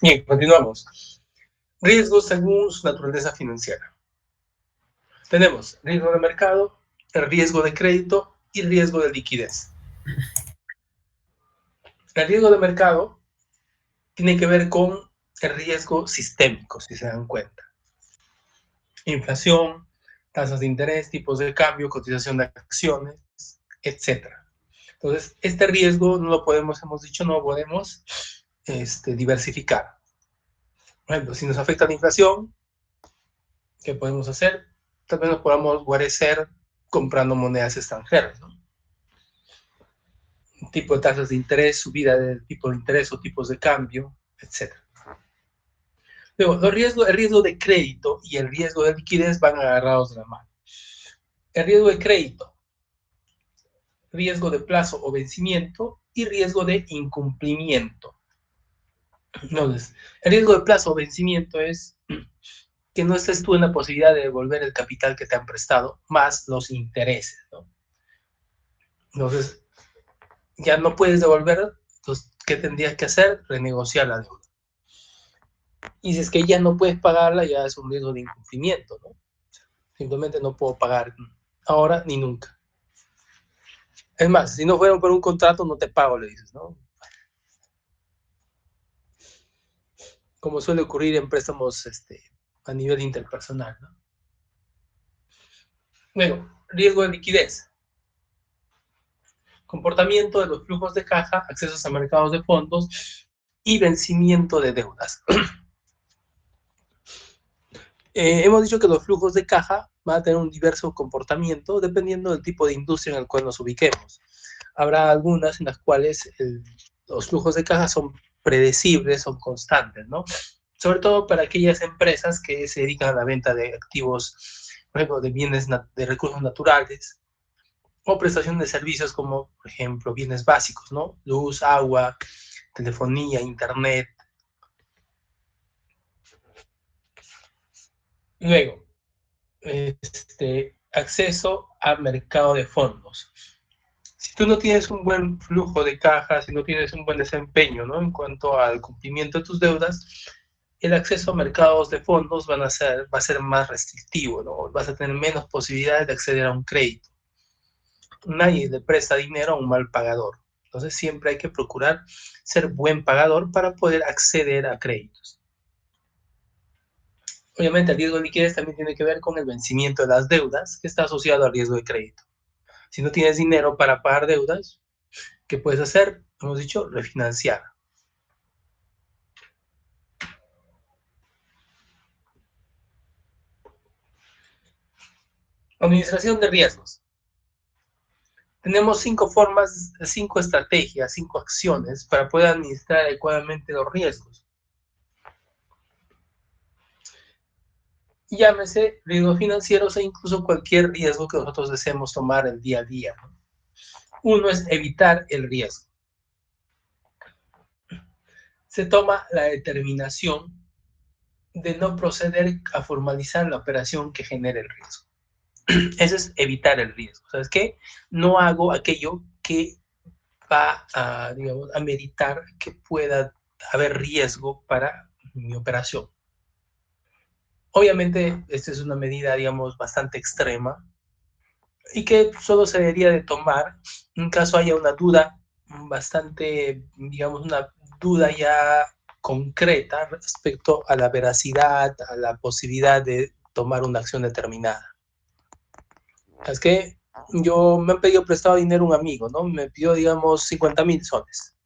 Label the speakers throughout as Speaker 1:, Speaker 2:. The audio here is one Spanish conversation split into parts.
Speaker 1: Bien, continuamos. Riesgos según su naturaleza financiera. Tenemos riesgo de mercado, el riesgo de crédito y riesgo de liquidez. El riesgo de mercado tiene que ver con el riesgo sistémico, si se dan cuenta. Inflación, tasas de interés, tipos de cambio, cotización de acciones, etc. Entonces, este riesgo no lo podemos, hemos dicho, no podemos diversificar. Por ejemplo, si nos afecta la inflación, ¿qué podemos hacer? Tal vez nos podamos guarecer comprando monedas extranjeras, ¿no? Tipo de tasas de interés, subida del tipo de interés o tipos de cambio, etc. Luego, el riesgo de crédito y el riesgo de liquidez van agarrados de la mano. El riesgo de crédito, riesgo de plazo o vencimiento y riesgo de incumplimiento. Entonces, el riesgo de plazo o vencimiento es que no estés tú en la posibilidad de devolver el capital que te han prestado, más los intereses, ¿no? Entonces, ya no puedes devolver, entonces, ¿qué tendrías que hacer? Renegociar la deuda. Y si es que ya no puedes pagarla, ya es un riesgo de incumplimiento, ¿no? Simplemente no puedo pagar ahora ni nunca. Es más, si no fueron por un contrato, no te pago, le dices, ¿no? Como suele ocurrir en préstamos a nivel interpersonal, ¿no? Luego, riesgo de liquidez. Comportamiento de los flujos de caja, accesos a mercados de fondos y vencimiento de deudas. Hemos dicho que los flujos de caja van a tener un diverso comportamiento dependiendo del tipo de industria en el cual nos ubiquemos. Habrá algunas en las cuales los flujos de caja son predecibles, son constantes, ¿no? Sobre todo para aquellas empresas que se dedican a la venta de activos, por ejemplo, de bienes, de recursos naturales, o prestación de servicios como, por ejemplo, bienes básicos, ¿no? Luz, agua, telefonía, internet. Luego, acceso al mercado de fondos. Si tú no tienes un buen flujo de caja, si no tienes un buen desempeño, ¿no? En cuanto al cumplimiento de tus deudas, el acceso a mercados de fondos va a ser más restrictivo, ¿no? Vas a tener menos posibilidades de acceder a un crédito. Nadie le presta dinero a un mal pagador. Entonces siempre hay que procurar ser buen pagador para poder acceder a créditos. Obviamente el riesgo de liquidez también tiene que ver con el vencimiento de las deudas, que está asociado al riesgo de crédito. Si no tienes dinero para pagar deudas, ¿qué puedes hacer? Hemos dicho, refinanciar. Administración de riesgos. Tenemos 5 formas, 5 estrategias, 5 acciones para poder administrar adecuadamente los riesgos. Llámese riesgos financieros e incluso cualquier riesgo que nosotros deseemos tomar el día a día, ¿no? Uno es evitar el riesgo. Se toma la determinación de no proceder a formalizar la operación que genere el riesgo. Eso es evitar el riesgo. ¿Sabes qué? No hago aquello que va a, digamos, a meditar que pueda haber riesgo para mi operación. Obviamente, esta es una medida, digamos, bastante extrema y que solo se debería de tomar en caso haya una duda bastante, digamos, una duda ya concreta respecto a la veracidad, a la posibilidad de tomar una acción determinada. Es que yo me han pedido prestado dinero un amigo, ¿no? Me pidió, digamos, 50,000 soles.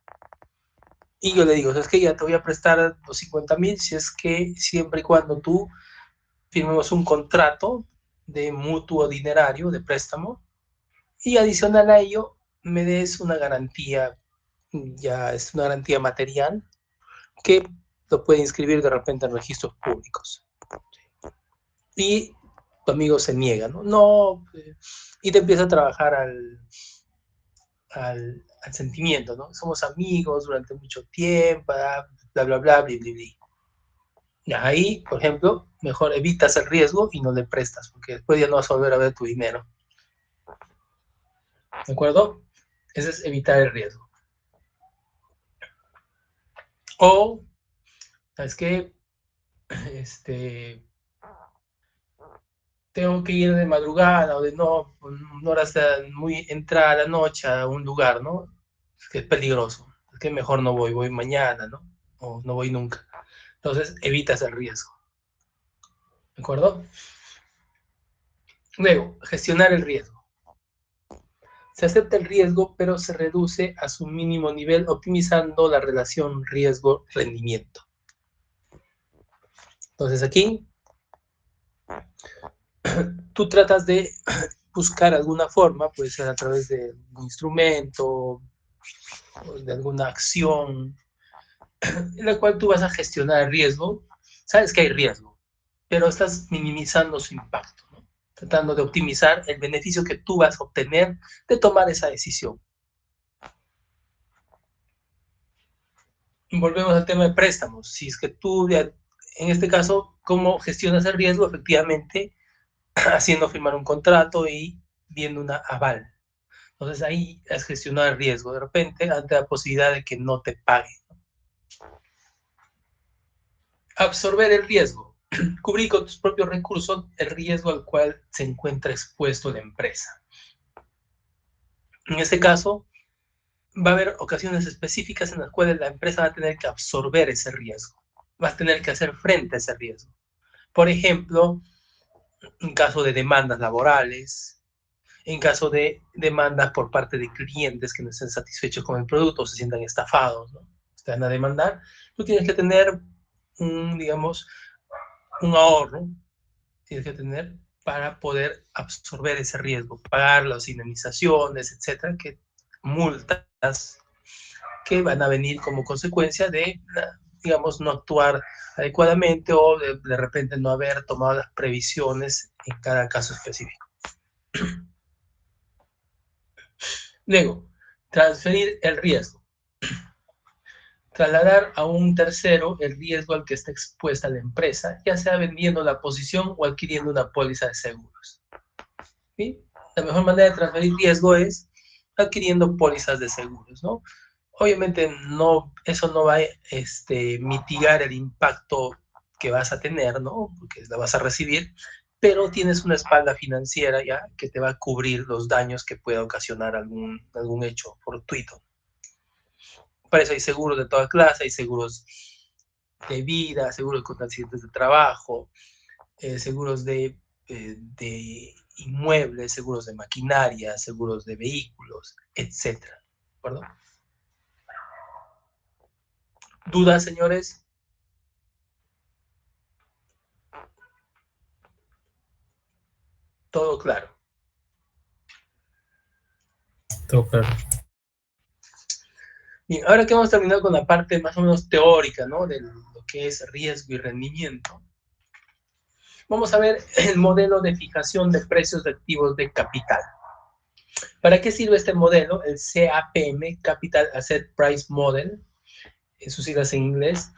Speaker 1: Y yo le digo, es que ya te voy a prestar los 50,000 si es que siempre y cuando tú firmemos un contrato de mutuo dinerario, de préstamo, y adicional a ello me des una garantía, ya es una garantía material, que lo puede inscribir de repente en registros públicos. Y tu amigo se niega, ¿no? No, y te empieza a trabajar al sentimiento, ¿no? Somos amigos durante mucho tiempo, bla, bla, bla, bla, bla, bla. Ahí, por ejemplo, mejor evitas el riesgo y no le prestas, porque después ya no vas a volver a ver tu dinero. ¿De acuerdo? Ese es evitar el riesgo. O, ¿sabes qué? Tengo que ir de madrugada o de no, una hora hasta muy entrada la noche a un lugar, ¿no? Es que es peligroso. Es que mejor no voy mañana, ¿no? O no voy nunca. Entonces, evitas el riesgo. ¿De acuerdo? Luego, gestionar el riesgo. Se acepta el riesgo, pero se reduce a su mínimo nivel, optimizando la relación riesgo-rendimiento. Entonces, aquí tú tratas de buscar alguna forma, puede ser a través de un instrumento, de alguna acción, en la cual tú vas a gestionar el riesgo. Sabes que hay riesgo, pero estás minimizando su impacto, ¿no? Tratando de optimizar el beneficio que tú vas a obtener de tomar esa decisión. Volvemos al tema de préstamos. Si es que tú, en este caso, ¿cómo gestionas el riesgo? Efectivamente, haciendo firmar un contrato y viendo una aval. Entonces ahí has gestionado el riesgo de repente ante la posibilidad de que no te paguen. Absorber el riesgo. Cubrir con tus propios recursos el riesgo al cual se encuentra expuesto la empresa. En este caso, va a haber ocasiones específicas en las cuales la empresa va a tener que absorber ese riesgo. Va a tener que hacer frente a ese riesgo. Por ejemplo, en caso de demandas laborales, en caso de demandas por parte de clientes que no estén satisfechos con el producto o se sientan estafados, ¿no? Te van a demandar, tú tienes que tener digamos, un ahorro, tienes que tener para poder absorber ese riesgo, pagar las indemnizaciones, etcétera, que multas que van a venir como consecuencia de, digamos, no actuar adecuadamente o de repente no haber tomado las previsiones en cada caso específico. Luego, transferir el riesgo. Trasladar a un tercero el riesgo al que está expuesta la empresa, ya sea vendiendo la posición o adquiriendo una póliza de seguros. ¿Sí? La mejor manera de transferir riesgo es adquiriendo pólizas de seguros, ¿no? Obviamente no, eso no va a mitigar el impacto que vas a tener, ¿no? Porque la vas a recibir, pero tienes una espalda financiera ya que te va a cubrir los daños que pueda ocasionar algún hecho fortuito. Para eso hay seguros de toda clase, hay seguros de vida, seguros contra accidentes de trabajo, seguros de inmuebles, seguros de maquinaria, seguros de vehículos, etc. ¿De acuerdo? ¿Dudas, señores? Todo claro.
Speaker 2: Todo claro.
Speaker 1: Bien, ahora que hemos terminado con la parte más o menos teórica, ¿no? De lo que es riesgo y rendimiento, vamos a ver el modelo de fijación de precios de activos de capital. ¿Para qué sirve este modelo? El CAPM, Capital Asset Price Model, en sus siglas en inglés,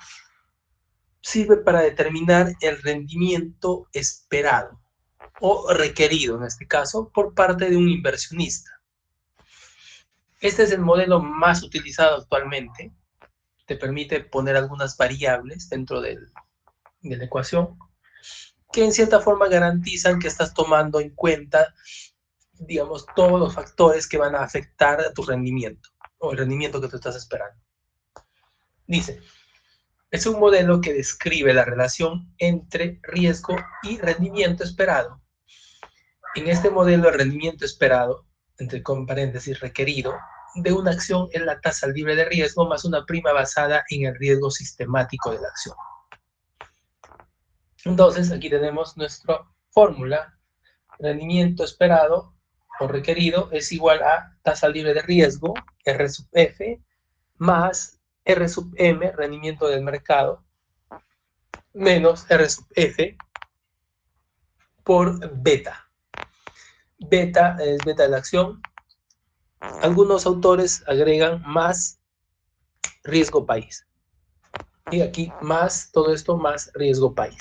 Speaker 1: sirve para determinar el rendimiento esperado o requerido, en este caso, por parte de un inversionista. Este es el modelo más utilizado actualmente. Te permite poner algunas variables dentro de la ecuación que en cierta forma garantizan que estás tomando en cuenta, digamos, todos los factores que van a afectar a tu rendimiento o el rendimiento que tú estás esperando. Dice, es un modelo que describe la relación entre riesgo y rendimiento esperado. En este modelo, el rendimiento esperado, entre paréntesis requerido, de una acción es la tasa libre de riesgo más una prima basada en el riesgo sistemático de la acción. Entonces, aquí tenemos nuestra fórmula. Rendimiento esperado o requerido es igual a tasa libre de riesgo, R sub F, más R sub M, rendimiento del mercado, menos R sub F por beta. Beta es beta de la acción. Algunos autores agregan más riesgo país. Y aquí más, todo esto más riesgo país.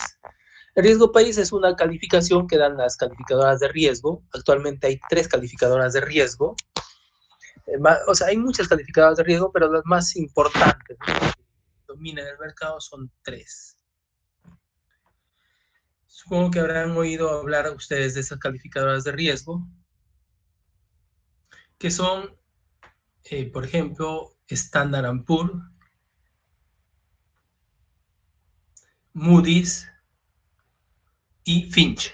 Speaker 1: El riesgo país es una calificación que dan las calificadoras de riesgo. Actualmente hay 3 calificadoras de riesgo. O sea, hay muchas calificadoras de riesgo, pero las más importantes, ¿no? dominan el mercado son tres. Supongo que habrán oído hablar ustedes de esas calificadoras de riesgo, que son, por ejemplo, Standard & Poor's, Moody's y Fitch.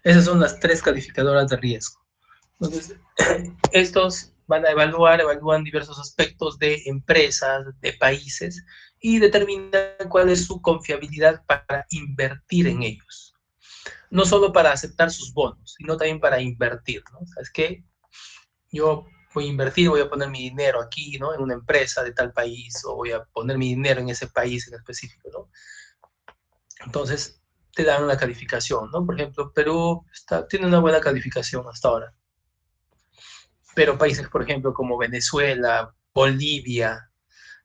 Speaker 1: Esas son las tres calificadoras de riesgo. Entonces, estos van a evalúan diversos aspectos de empresas, de países, y determinan cuál es su confiabilidad para invertir en ellos. No solo para aceptar sus bonos, sino también para invertir, ¿no? ¿Sabes qué? Yo voy a invertir, voy a poner mi dinero aquí, ¿no? En una empresa de tal país, o voy a poner mi dinero en ese país en específico, ¿no? Entonces, te dan una calificación, ¿no? Por ejemplo, Perú tiene una buena calificación hasta ahora. Pero países, por ejemplo, como Venezuela, Bolivia,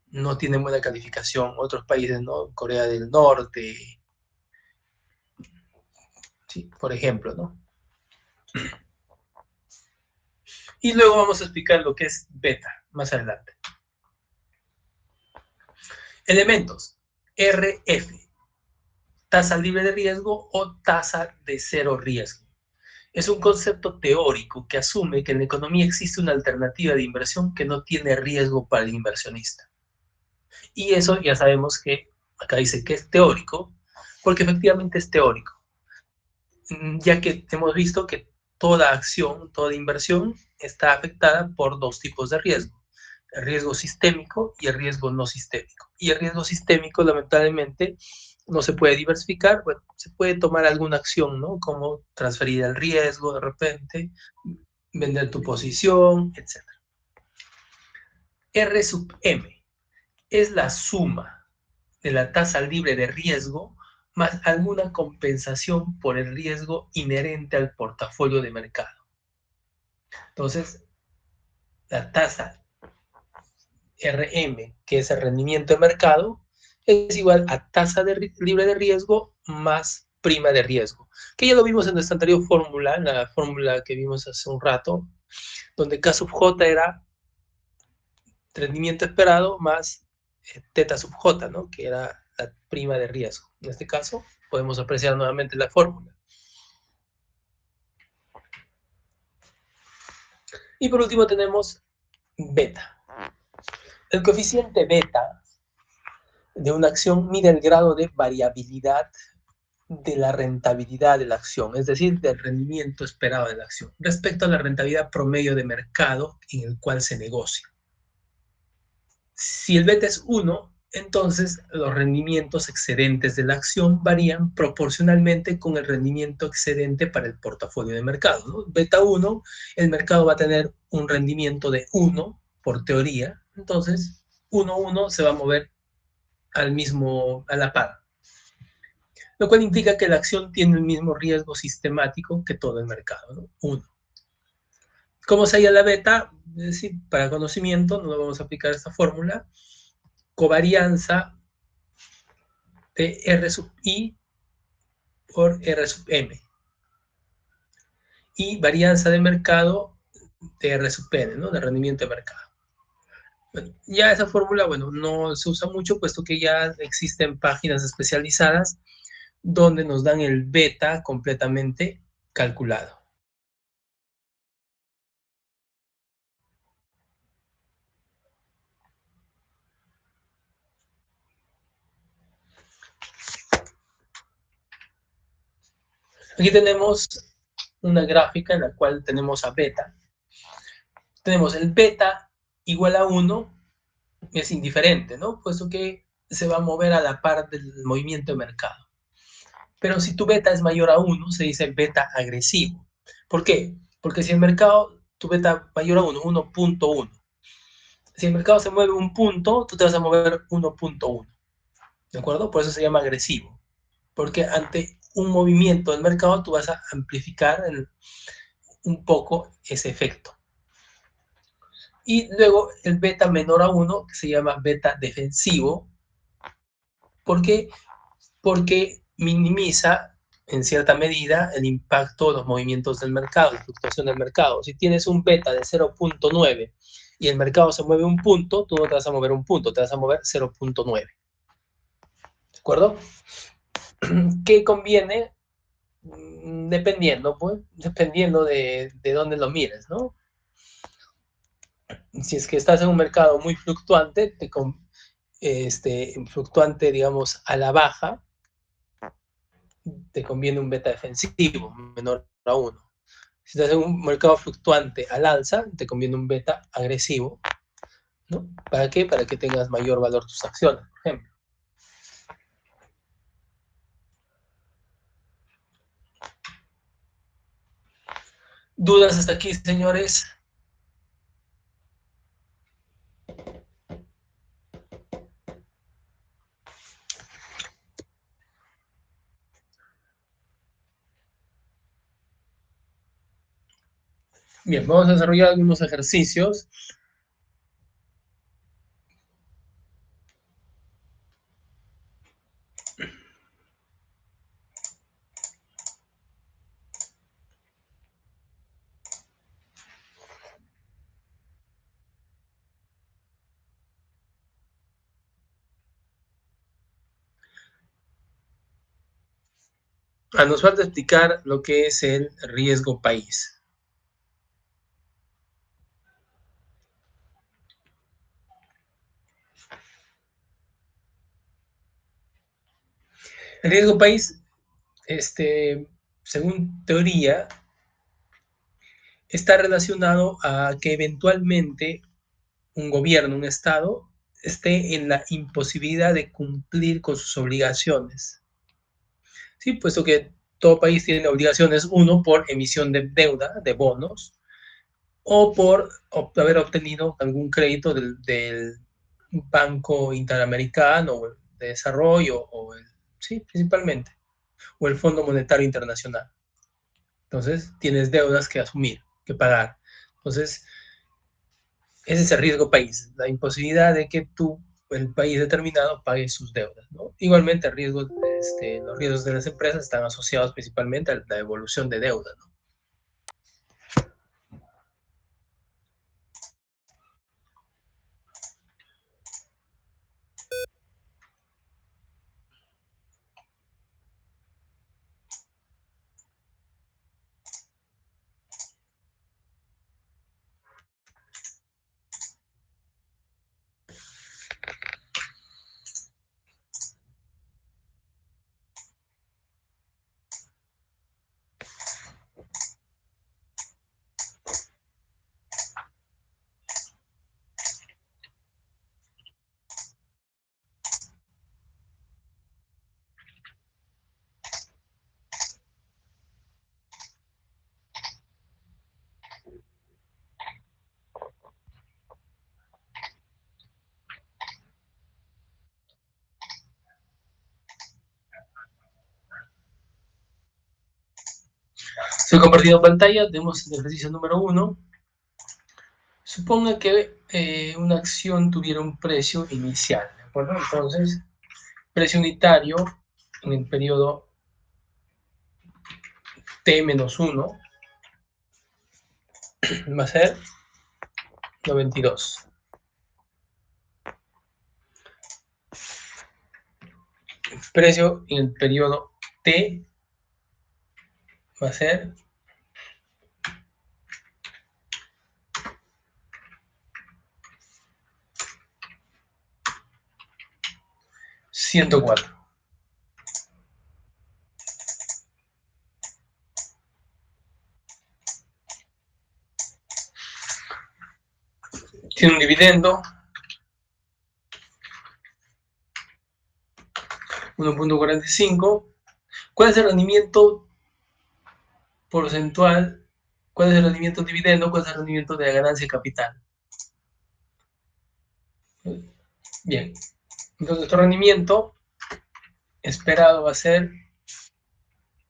Speaker 1: no tienen buena calificación. Otros países, ¿no? Corea del Norte, ¿sí? Por ejemplo, ¿no? Y luego vamos a explicar lo que es beta más adelante. Elementos. RF. Tasa libre de riesgo o tasa de cero riesgo. Es un concepto teórico que asume que en la economía existe una alternativa de inversión que no tiene riesgo para el inversionista. Y eso ya sabemos que acá dice que es teórico, porque efectivamente es teórico, ya que hemos visto que toda acción, toda inversión está afectada por dos tipos de riesgo: el riesgo sistémico y el riesgo no sistémico. Y el riesgo sistémico, lamentablemente, no se puede diversificar. Bueno, se puede tomar alguna acción, ¿no? Como transferir el riesgo de repente, vender tu posición, etc. R sub M es la suma de la tasa libre de riesgo más alguna compensación por el riesgo inherente al portafolio de mercado. Entonces, la tasa RM, que es el rendimiento de mercado, es igual a tasa libre de riesgo más prima de riesgo, que ya lo vimos en nuestra anterior fórmula, en la fórmula que vimos hace un rato, donde K sub J era rendimiento esperado más teta sub J, ¿no? Que era la prima de riesgo. En este caso, podemos apreciar nuevamente la fórmula. Y por último tenemos beta. El coeficiente beta de una acción mide el grado de variabilidad de la rentabilidad de la acción, es decir, del rendimiento esperado de la acción, respecto a la rentabilidad promedio de mercado en el cual se negocia. Si el beta es 1, entonces los rendimientos excedentes de la acción varían proporcionalmente con el rendimiento excedente para el portafolio de mercado, ¿no? Beta 1, el mercado va a tener un rendimiento de 1 por teoría, entonces 1, 1 se va a mover a la par, lo cual implica que la acción tiene el mismo riesgo sistemático que todo el mercado, ¿no? 1. ¿Cómo se halla la beta? Es decir, para conocimiento, no vamos a aplicar esta fórmula: covarianza de R sub I por R sub M, y varianza de mercado de R sub N, ¿no? De rendimiento de mercado. Bueno, ya esa fórmula, bueno, no se usa mucho, puesto que ya existen páginas especializadas donde nos dan el beta completamente calculado. Aquí tenemos una gráfica en la cual tenemos a beta. Tenemos el beta igual a 1, es indiferente, ¿no? Puesto que se va a mover a la par del movimiento de mercado. Pero si tu beta es mayor a 1, se dice beta agresivo. ¿Por qué? Porque si el mercado, tu beta mayor a 1, 1.1. Si el mercado se mueve un punto, tú te vas a mover 1.1. ¿De acuerdo? Por eso se llama agresivo. Porque ante un movimiento del mercado, tú vas a amplificar un poco ese efecto. Y luego el beta menor a 1, que se llama beta defensivo. ¿Por qué? Porque minimiza en cierta medida el impacto de los movimientos del mercado, la fluctuación del mercado. Si tienes un beta de 0.9 y el mercado se mueve un punto, tú no te vas a mover un punto, te vas a mover 0.9. ¿De acuerdo? ¿Qué conviene? Dependiendo, pues, dependiendo de dónde lo mires, ¿no? Si es que estás en un mercado muy fluctuante, fluctuante, digamos, a la baja, te conviene un beta defensivo menor a 1. Si estás en un mercado fluctuante al alza, te conviene un beta agresivo, ¿no? ¿Para qué? Para que tengas mayor valor tus acciones, por ejemplo. ¿Dudas hasta aquí, señores? Bien, vamos a desarrollar algunos ejercicios. Nos falta explicar lo que es el riesgo país. El riesgo país, según teoría, está relacionado a que eventualmente un gobierno, un Estado, esté en la imposibilidad de cumplir con sus obligaciones. Sí, puesto que todo país tiene obligaciones, uno, por emisión de deuda, de bonos, o por haber obtenido algún crédito del Banco Interamericano o de Desarrollo, sí, principalmente, o el Fondo Monetario Internacional. Entonces, tienes deudas que asumir, que pagar. Entonces, ese es el riesgo país, la imposibilidad de que el país determinado pague sus deudas, ¿no? Igualmente, los riesgos de las empresas están asociados principalmente a la evolución de deuda, ¿no? Estoy compartiendo pantalla, tenemos el ejercicio número 1. Suponga que una acción tuviera un precio inicial, ¿de acuerdo? Entonces, precio unitario en el periodo T-1 va a ser 92. Precio en el periodo T va a ser 104. Tiene un dividendo 1.45. ¿Cuál es el rendimiento porcentual? ¿Cuál es el rendimiento dividendo? ¿Cuál es el rendimiento de la ganancia de capital? Bien, entonces nuestro rendimiento esperado va a ser,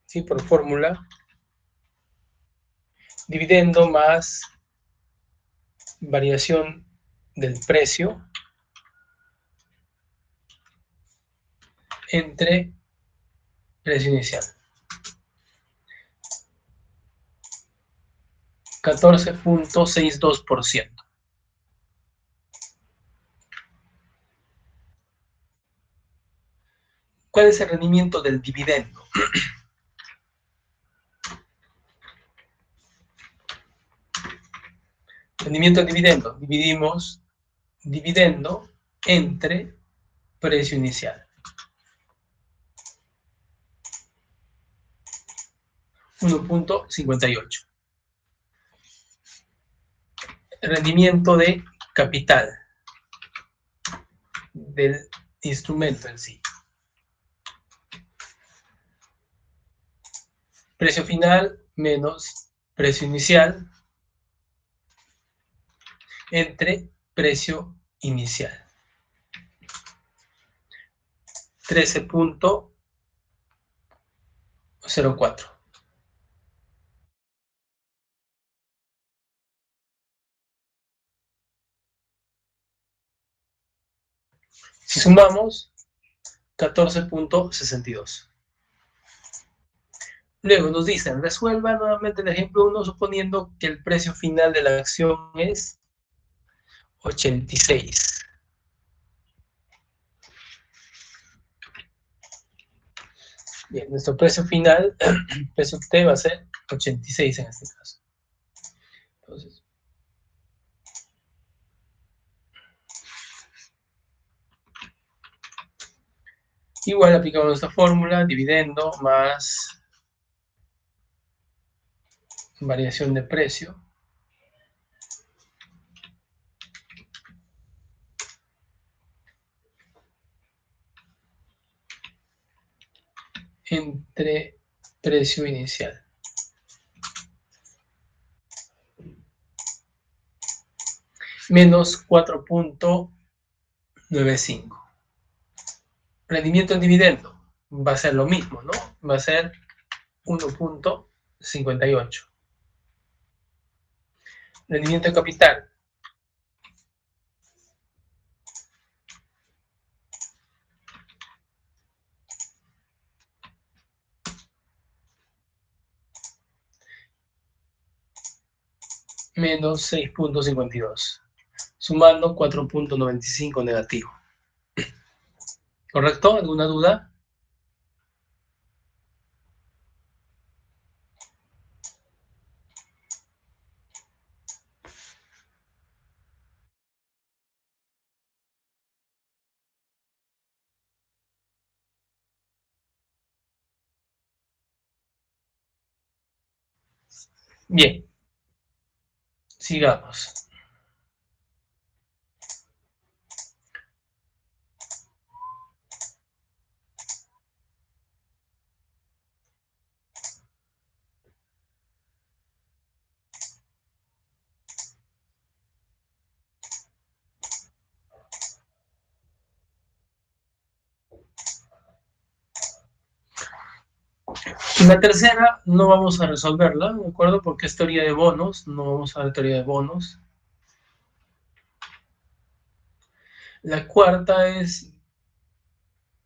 Speaker 1: ¿sí? Por fórmula, dividendo más variación del precio entre precio inicial. 14.62%. ¿Cuál es el rendimiento del dividendo? Rendimiento del dividendo. Dividimos dividendo entre precio inicial. 1.58. Rendimiento de capital del instrumento en sí. Precio final menos precio inicial entre precio inicial. 13.04. Si sumamos, 14.62. Luego nos dicen, resuelva nuevamente el ejemplo 1 suponiendo que el precio final de la acción es 86. Bien, nuestro precio final, precio T va a ser 86 en este caso. Entonces, igual aplicamos nuestra fórmula, dividendo más variación de precio entre precio inicial. Menos 4.95. Rendimiento en dividendo va a ser lo mismo, ¿no? Va a ser 1.58. Rendimiento de capital. Menos 6.52. Sumando 4.95 negativo. ¿Correcto? ¿Alguna duda? Bien. Sigamos. La tercera no vamos a resolverla, ¿de acuerdo? Porque es teoría de bonos, no vamos a ver teoría de bonos. La cuarta es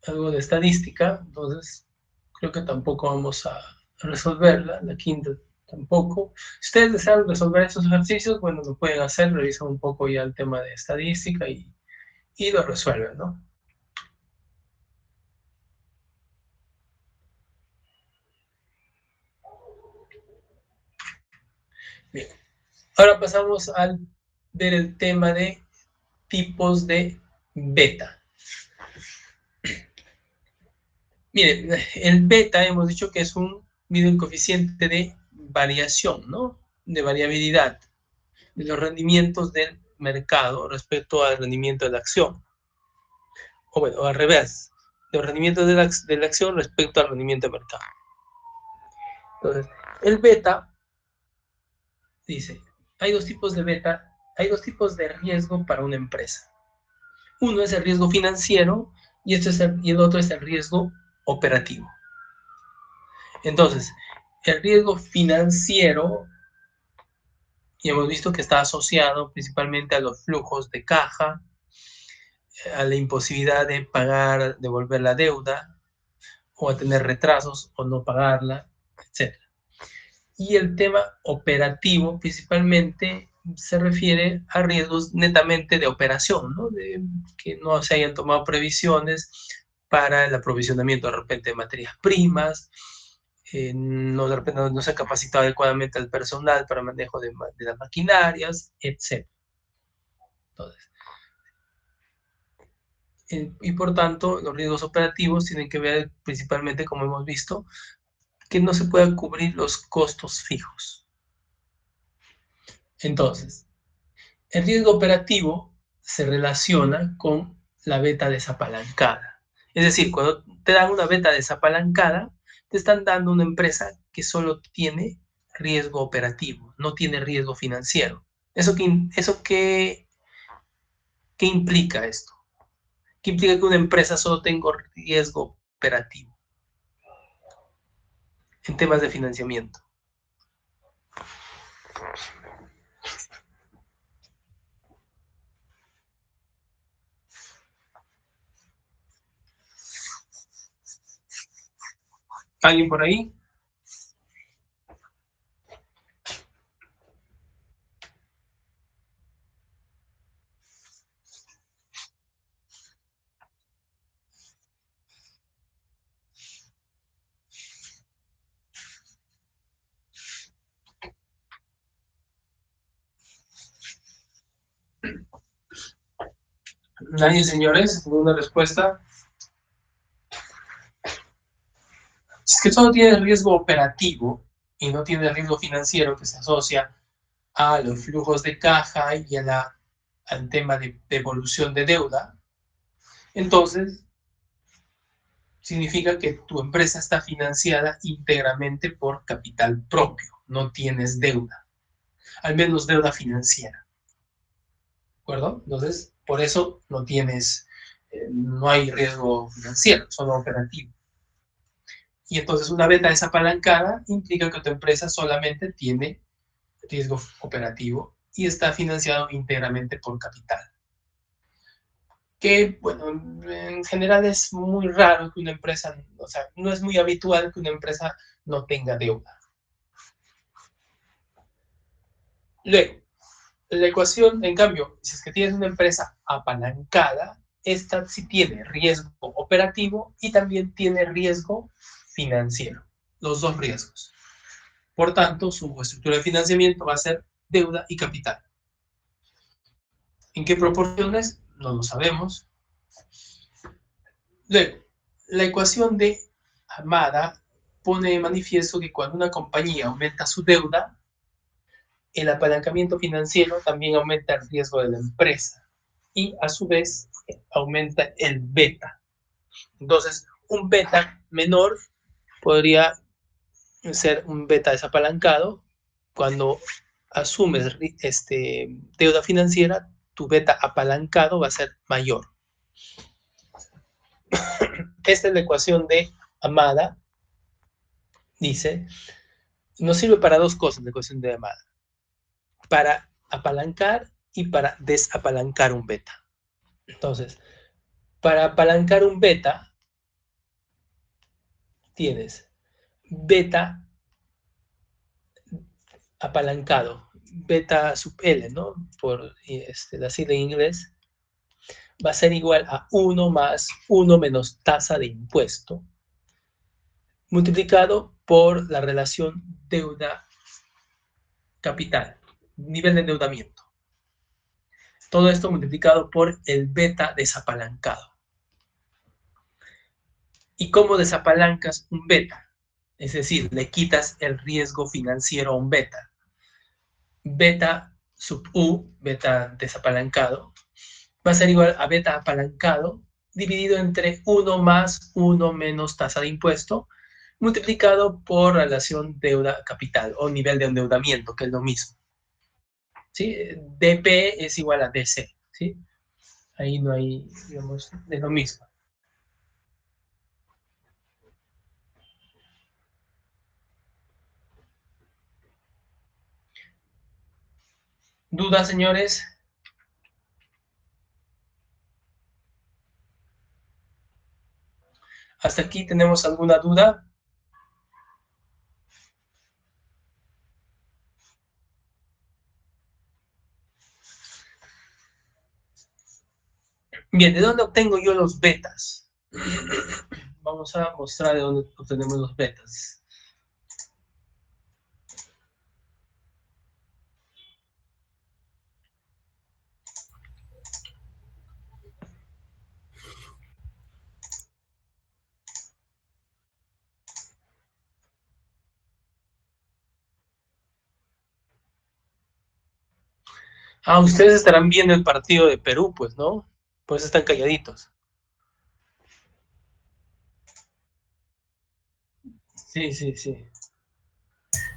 Speaker 1: algo de estadística, entonces creo que tampoco vamos a resolverla. La quinta tampoco. Si ustedes desean resolver estos ejercicios, bueno, lo pueden hacer, revisan un poco ya el tema de estadística y lo resuelven, ¿no? Bien. Ahora pasamos al ver el tema de tipos de beta. Miren, el beta hemos dicho que es mide un coeficiente de variación, ¿no? De variabilidad de los rendimientos del mercado respecto al rendimiento de la acción. O bueno, al revés, los rendimientos de la acción respecto al rendimiento del mercado. Entonces, el beta dice, hay dos tipos de beta, hay dos tipos de riesgo para una empresa. Uno es el riesgo financiero y el otro es el riesgo operativo. Entonces, el riesgo financiero, y hemos visto que está asociado principalmente a los flujos de caja, a la imposibilidad de pagar, devolver la deuda, o a tener retrasos o no pagarla, etc. Y el tema operativo principalmente se refiere a riesgos netamente de operación, ¿no? De que no se hayan tomado previsiones para el aprovisionamiento de repente de materias primas, de repente no se ha capacitado adecuadamente al personal para el manejo de las maquinarias, etc. Entonces, y por tanto, los riesgos operativos tienen que ver principalmente, como hemos visto, que no se puedan cubrir los costos fijos. Entonces, el riesgo operativo se relaciona con la beta desapalancada. Es decir, cuando te dan una beta desapalancada, te están dando una empresa que solo tiene riesgo operativo, no tiene riesgo financiero. ¿Qué implica esto? ¿Qué implica que una empresa solo tenga riesgo operativo en temas de financiamiento? ¿Alguien por ahí? ¿Nadie, señores? ¿Alguna respuesta? Si es que solo tiene riesgo operativo y no tiene riesgo financiero que se asocia a los flujos de caja y al tema de devolución de deuda, entonces significa que tu empresa está financiada íntegramente por capital propio, no tienes deuda, al menos deuda financiera, ¿de acuerdo? Entonces, por eso no hay riesgo financiero, solo operativo. Y entonces una beta desapalancada implica que tu empresa solamente tiene riesgo operativo y está financiado íntegramente por capital. Que, bueno, en general es muy raro que una empresa, o sea, no es muy habitual que una empresa no tenga deuda. Luego, la ecuación, en cambio, si es que tienes una empresa apalancada, esta sí tiene riesgo operativo y también tiene riesgo financiero, los dos riesgos. Por tanto, su estructura de financiamiento va a ser deuda y capital. ¿En qué proporciones? No lo sabemos. Luego, la ecuación de Hamada pone de manifiesto que cuando una compañía aumenta su deuda, el apalancamiento financiero también aumenta el riesgo de la empresa y a su vez aumenta el beta. Entonces, un beta menor podría ser un beta desapalancado. Cuando asumes deuda financiera, tu beta apalancado va a ser mayor. Esta es la ecuación de Hamada. Dice, nos sirve para dos cosas la ecuación de Hamada. Para apalancar y para desapalancar un beta. Entonces, para apalancar un beta, tienes beta apalancado, beta sub L, ¿no? Por la sigla en inglés, va a ser igual a 1 más 1 menos tasa de impuesto, multiplicado por la relación deuda-capital, nivel de endeudamiento. Todo esto multiplicado por el beta desapalancado. ¿Y cómo desapalancas un beta? Es decir, le quitas el riesgo financiero a un beta. Beta sub U, beta desapalancado, va a ser igual a beta apalancado dividido entre 1 más 1 menos tasa de impuesto, multiplicado por relación deuda-capital o nivel de endeudamiento, que es lo mismo. ¿Sí? DP es igual a DC. ¿Sí? Ahí no hay, digamos, es lo mismo. ¿Dudas, señores? ¿Hasta aquí tenemos alguna duda? Bien, ¿de dónde obtengo yo los betas? Vamos a mostrar de dónde obtenemos los betas. Ah, ustedes estarán viendo el partido de Perú, pues, ¿no? Por eso están calladitos. Sí, sí, sí.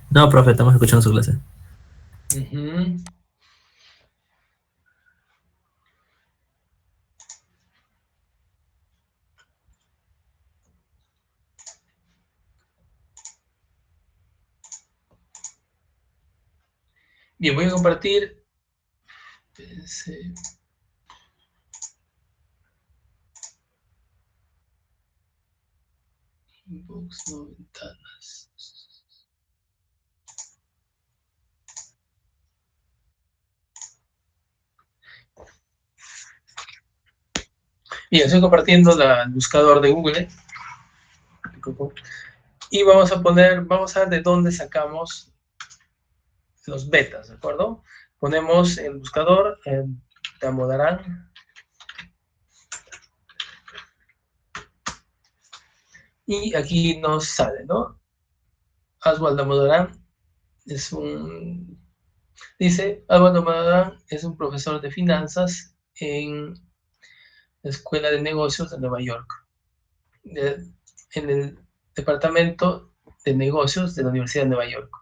Speaker 2: No, profe, estamos escuchando su clase.
Speaker 1: Ujú. Bien, voy a compartir. Inbox, no ventanas. Bien, estoy compartiendo el buscador de Google. Y vamos a ver de dónde sacamos los betas, ¿de acuerdo? Ponemos el buscador en Damodaran y aquí nos sale, ¿no? Oswald Damodaran Oswald Damodaran es un profesor de finanzas en la Escuela de Negocios de Nueva York, en el Departamento de Negocios de la Universidad de Nueva York,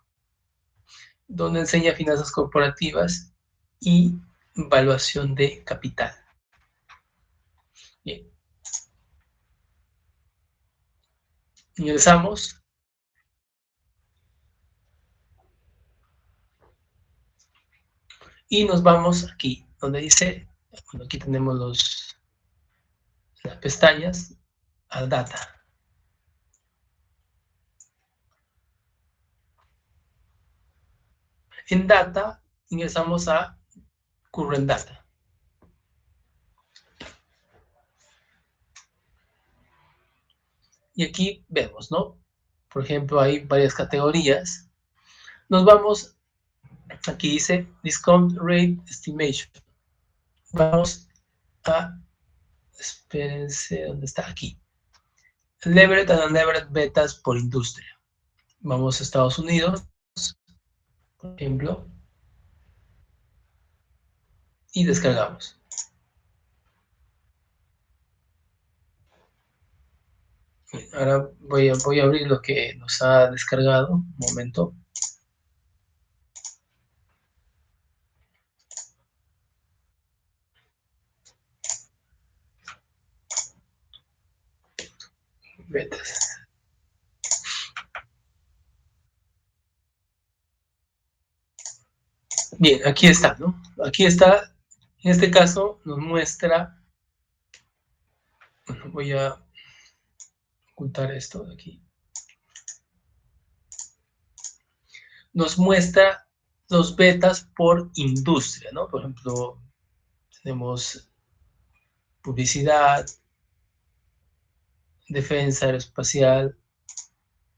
Speaker 1: donde enseña finanzas corporativas y evaluación de capital. Bien. Ingresamos y nos vamos aquí, donde dice, bueno, aquí tenemos las pestañas, al data. En data ingresamos a current data. Y aquí vemos, ¿no? Por ejemplo, hay varias categorías. Nos vamos, aquí dice Discount Rate Estimation. Vamos a, espérense, ¿dónde está? Aquí. Levered and Unlevered Betas por industria. Vamos a Estados Unidos, por ejemplo, y descargamos. Ahora voy a abrir lo que nos ha descargado. Un momento. Betas. Bien, aquí está, ¿no? Aquí está, en este caso nos muestra, bueno, voy a ocultar esto de aquí. Nos muestra los betas por industria, ¿no? Por ejemplo, tenemos publicidad, defensa aeroespacial,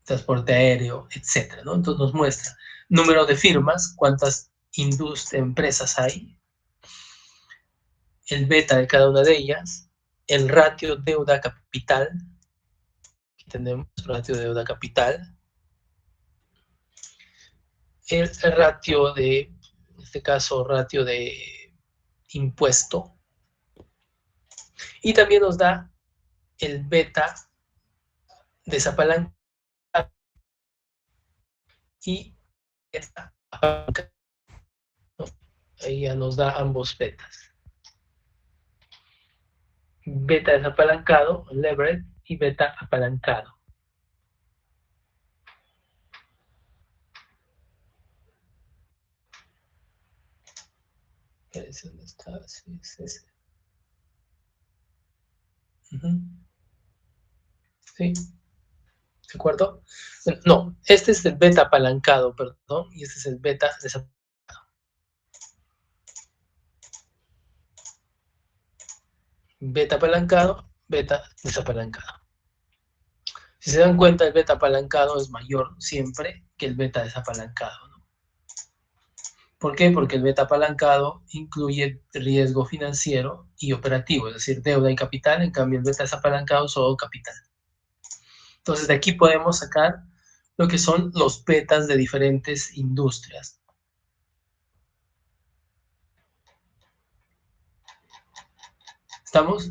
Speaker 1: transporte aéreo, etcétera, ¿no? Entonces nos muestra número de firmas, cuántas empresas hay, el beta de cada una de ellas, el ratio deuda capital, aquí tenemos ratio deuda capital, el ratio de, en este caso, ratio de impuesto, y también nos da el beta desapalancado y beta apalancado. Ahí ya nos da ambos betas. Beta desapalancado, leverage, y beta apalancado. ¿Dónde está? Sí, es ese. Sí, ¿de acuerdo? No, este es el beta apalancado, perdón, y este es el beta desapalancado. Beta apalancado, beta desapalancado. Si se dan cuenta, el beta apalancado es mayor siempre que el beta desapalancado, ¿no? ¿Por qué? Porque el beta apalancado incluye riesgo financiero y operativo, es decir, deuda y capital, en cambio el beta desapalancado solo capital. Entonces de aquí podemos sacar lo que son los betas de diferentes industrias. ¿Estamos?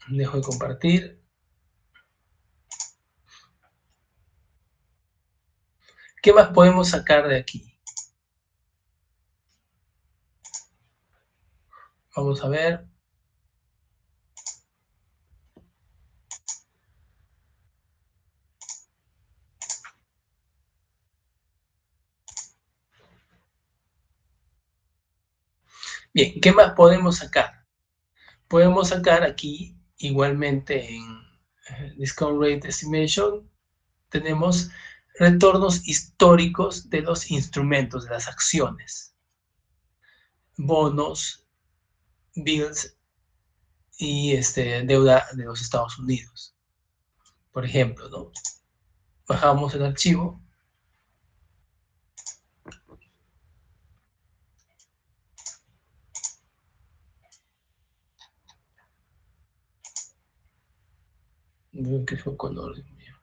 Speaker 1: Dejo de compartir. ¿Qué más podemos sacar de aquí? Vamos a ver. Bien, ¿qué más podemos sacar? Podemos sacar aquí, igualmente en Discount Rate Estimation, tenemos retornos históricos de los instrumentos, de las acciones, bonos, bills y deuda de los Estados Unidos. Por ejemplo, ¿no? Bajamos el archivo. ¿Qué fue color? Dios mío.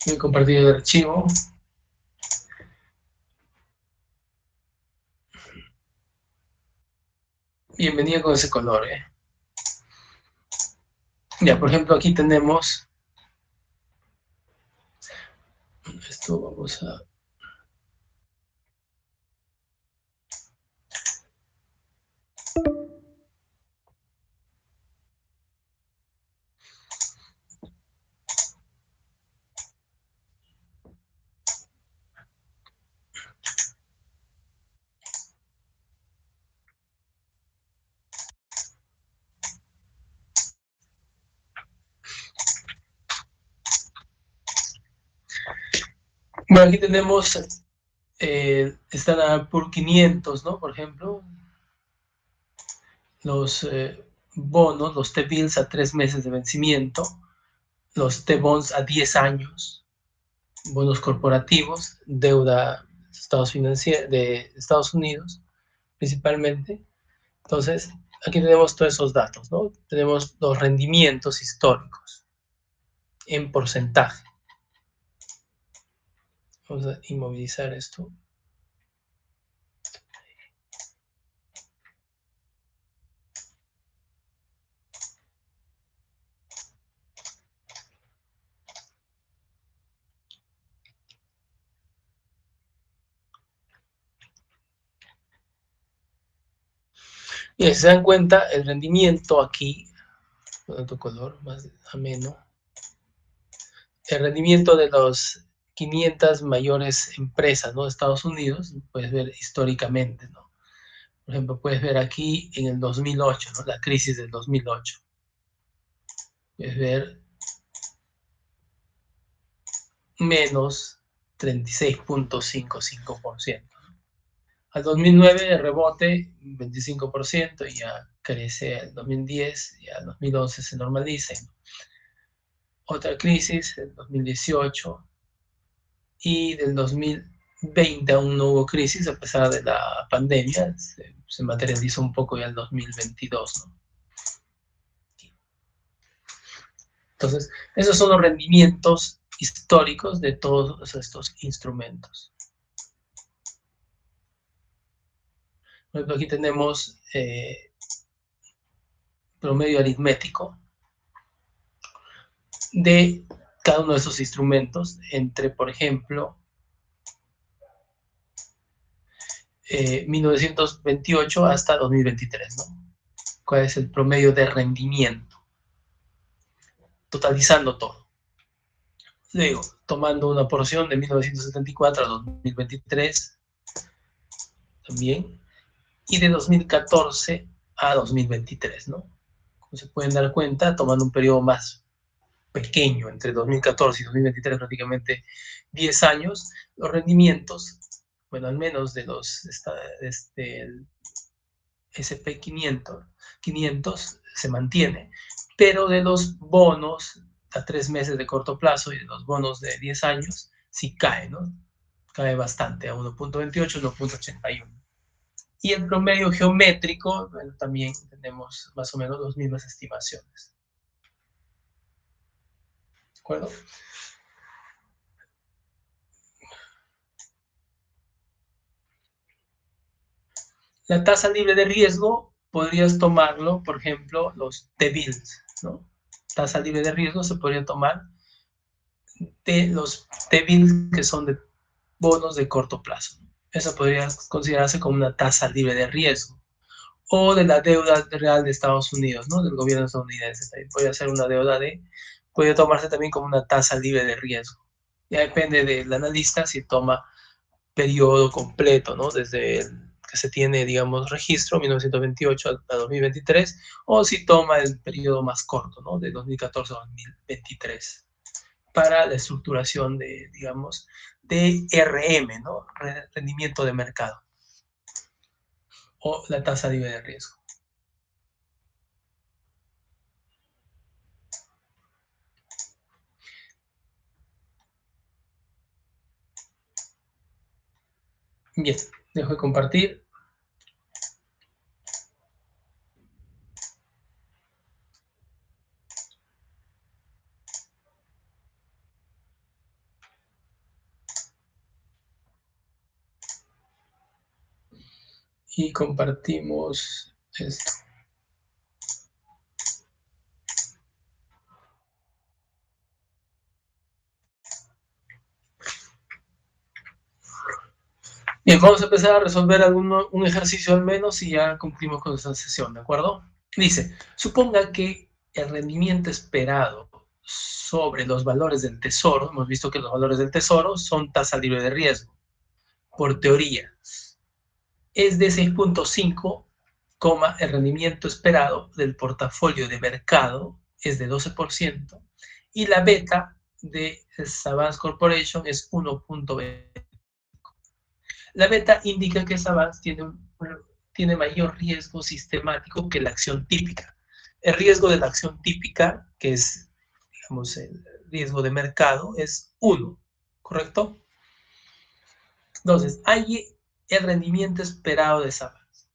Speaker 1: Voy a compartir el archivo. Bienvenida con ese color, ¿eh? Ya, por ejemplo, aquí tenemos esto, vamos a... Bueno, aquí tenemos Standard Poor's 500, ¿no? Por ejemplo, los bonos, los T-bills a 3 meses de vencimiento, los T-bonds a 10 años, bonos corporativos, deuda de Estados Unidos, principalmente. Entonces, aquí tenemos todos esos datos, ¿no? Tenemos los rendimientos históricos en porcentaje. Vamos a inmovilizar esto. Y si se dan cuenta, el rendimiento aquí, con otro color más ameno, el rendimiento de los 500 mayores empresas, ¿no? De Estados Unidos, puedes ver históricamente, ¿no? Por ejemplo, puedes ver aquí en el 2008, ¿no? La crisis del 2008. Puedes ver menos 36.55%. Al 2009 el rebote 25% y ya crece al 2010 y al 2011 se normaliza. Otra crisis en 2018 y del 2020 aún no hubo crisis a pesar de la pandemia, se materializó un poco ya el 2022, ¿no? Entonces, esos son los rendimientos históricos de todos estos instrumentos. Por ejemplo, aquí tenemos promedio aritmético de cada uno de esos instrumentos entre, por ejemplo, 1928 hasta 2023, ¿no? ¿Cuál es el promedio de rendimiento? Totalizando todo. Digo, tomando una porción de 1974 a 2023 también, y de 2014 a 2023, ¿no? Como se pueden dar cuenta, tomando un periodo más pequeño, entre 2014 y 2023, prácticamente 10 años, los rendimientos, bueno, al menos de los SP500 se mantiene, pero de los bonos a 3 meses de corto plazo y de los bonos de 10 años, sí cae, ¿no? Cae bastante, a 1.28, 1.81. Y el promedio geométrico, bueno, también tenemos más o menos las mismas estimaciones. ¿De acuerdo? La tasa libre de riesgo podrías tomarlo, por ejemplo, los T-bills, ¿no? Tasa libre de riesgo se podría tomar de los T-bills que son de bonos de corto plazo. Eso podría considerarse como una tasa libre de riesgo. O de la deuda real de Estados Unidos, ¿no? Del gobierno estadounidense. También puede ser una deuda puede tomarse también como una tasa libre de riesgo. Ya depende del analista si toma periodo completo, ¿no? Desde el que se tiene, digamos, registro, 1928 a 2023, o si toma el periodo más corto, ¿no? De 2014 a 2023, para la estructuración de, digamos, de RM, ¿no? Rendimiento de mercado, o la tasa libre de riesgo. Bien, dejo de compartir. Y compartimos esto. Bien, vamos a empezar a resolver un ejercicio al menos y ya cumplimos con esta sesión, ¿de acuerdo? Dice, suponga que el rendimiento esperado sobre los valores del tesoro, hemos visto que los valores del tesoro son tasa libre de riesgo, por teoría, es de 6.5, el rendimiento esperado del portafolio de mercado es de 12%, y la beta de Savance Corporation es 1.20. La beta indica que Savance tiene mayor riesgo sistemático que la acción típica. El riesgo de la acción típica, que es, digamos, el riesgo de mercado, es 1, ¿correcto? Entonces, hay el rendimiento esperado de Savance.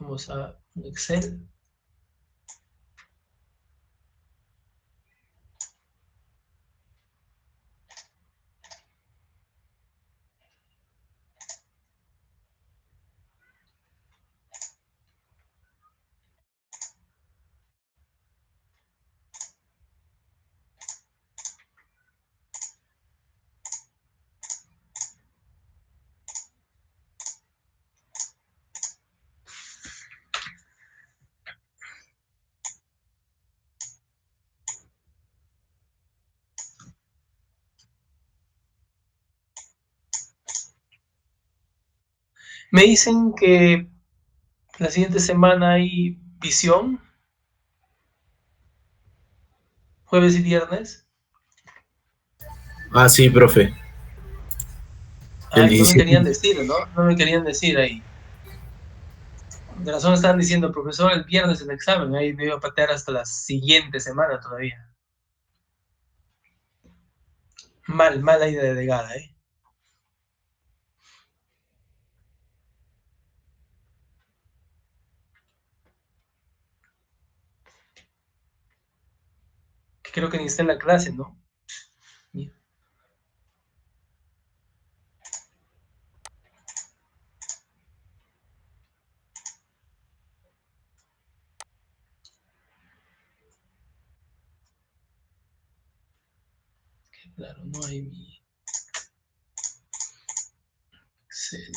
Speaker 1: Vamos a Excel. Me dicen que la siguiente semana hay visión, jueves y viernes.
Speaker 2: Ah, sí, profe. El
Speaker 1: Ay, no me
Speaker 2: 17.
Speaker 1: querían decir, ¿no? No me querían decir ahí. De razón estaban diciendo, profesor, el viernes el examen, ahí me iba a patear hasta la siguiente semana todavía. Mala idea de Gala, ¿eh? Creo que ni está en la clase, ¿no? Claro, no hay mi Excel.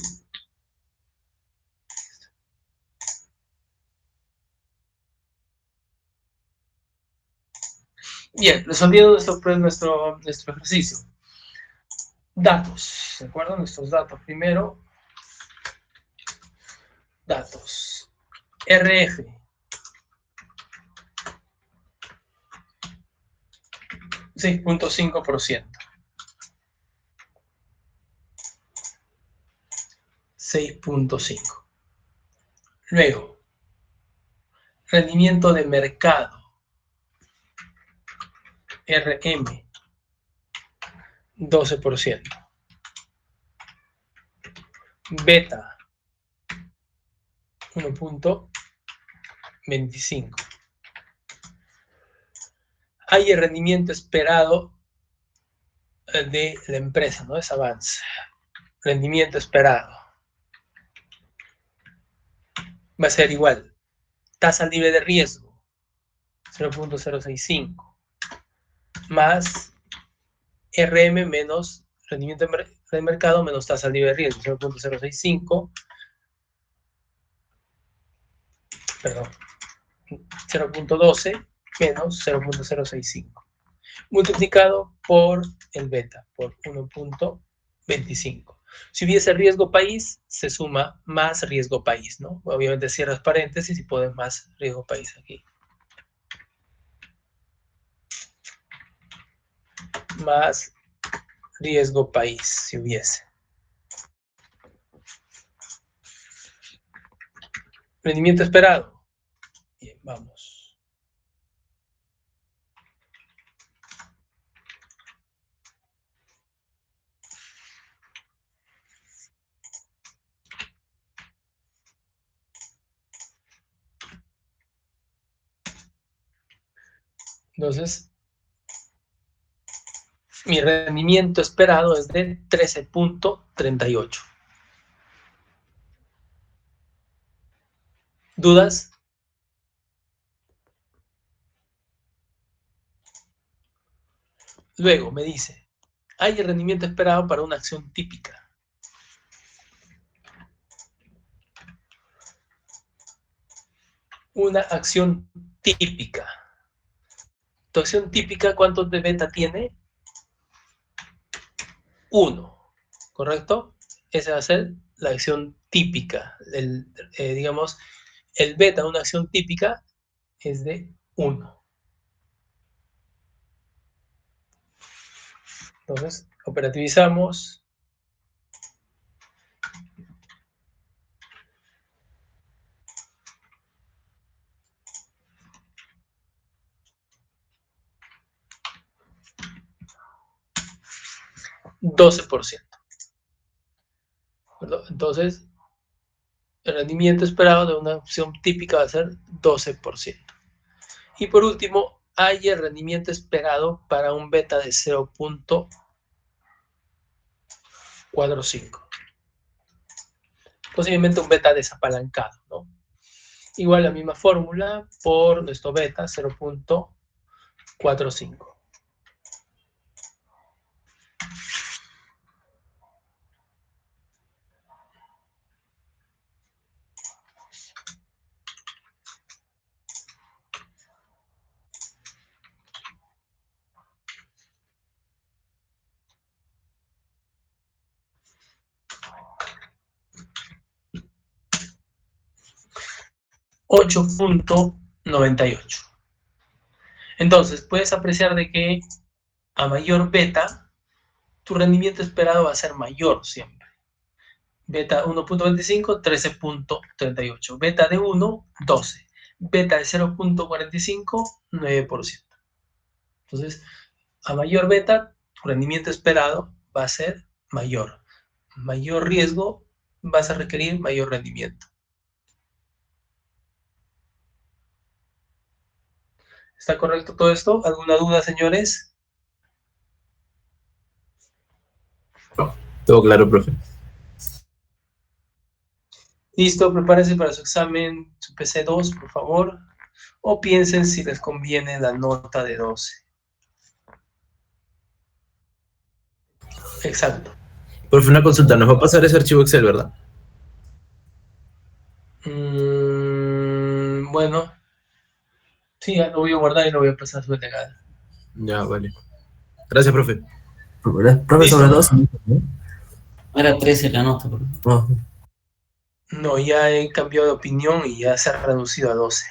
Speaker 1: Bien, resolviendo nuestro ejercicio. Datos, ¿de acuerdo? Nuestros datos. Primero, datos. RF. 6.5%. 6.5. Luego, rendimiento de mercado, RM, 12%. Beta, 1.25. Hay el rendimiento esperado de la empresa, ¿no? Es avance. Rendimiento esperado. Va a ser igual. Tasa libre de riesgo, 0.065. Más RM menos rendimiento de mercado menos tasa libre de riesgo, 0.065. Perdón. 0.12 menos 0.065. Multiplicado por el beta, por 1.25. Si hubiese riesgo país, se suma más riesgo país, ¿no? Obviamente cierras paréntesis y pones más riesgo país aquí. Más riesgo país, si hubiese. Rendimiento esperado. Bien, vamos. Entonces, mi rendimiento esperado es de 13.38. ¿Dudas? Luego me dice, hay el rendimiento esperado para una acción típica. Una acción típica. Tu acción típica, ¿cuántos de beta tiene? 1, ¿correcto? Esa va a ser la acción típica. Digamos, el beta de una acción típica es de 1. Entonces, operativizamos. $12. Entonces, el rendimiento esperado de una opción típica va a ser 12%. Y por último, hay el rendimiento esperado para un beta de 0.45. Posiblemente un beta desapalancado, ¿no? Igual la misma fórmula por nuestro beta 0.45. $8.98. Entonces, puedes apreciar de que a mayor beta, tu rendimiento esperado va a ser mayor siempre. Beta 1.25, 13.38. Beta de 1, 12. Beta de 0.45, 9%. Entonces, a mayor beta, tu rendimiento esperado va a ser mayor. Mayor riesgo, vas a requerir mayor rendimiento. ¿Está correcto todo esto? ¿Alguna duda, señores?
Speaker 2: Todo claro, profe.
Speaker 1: Listo, prepárense para su examen, su PC2, por favor. O piensen si les conviene la nota de 12. Exacto.
Speaker 2: Profe, una consulta, nos va a pasar ese archivo Excel, ¿verdad?
Speaker 1: Bueno, sí, lo voy a guardar y lo voy a pasar a su delegada.
Speaker 2: Ya, vale. Gracias, profe.
Speaker 3: Profe,
Speaker 1: ¿Listo?
Speaker 3: sobre 2, ¿no? Era 13 la nota, profe.
Speaker 1: No, ya he cambiado de opinión y ya se ha reducido a 12.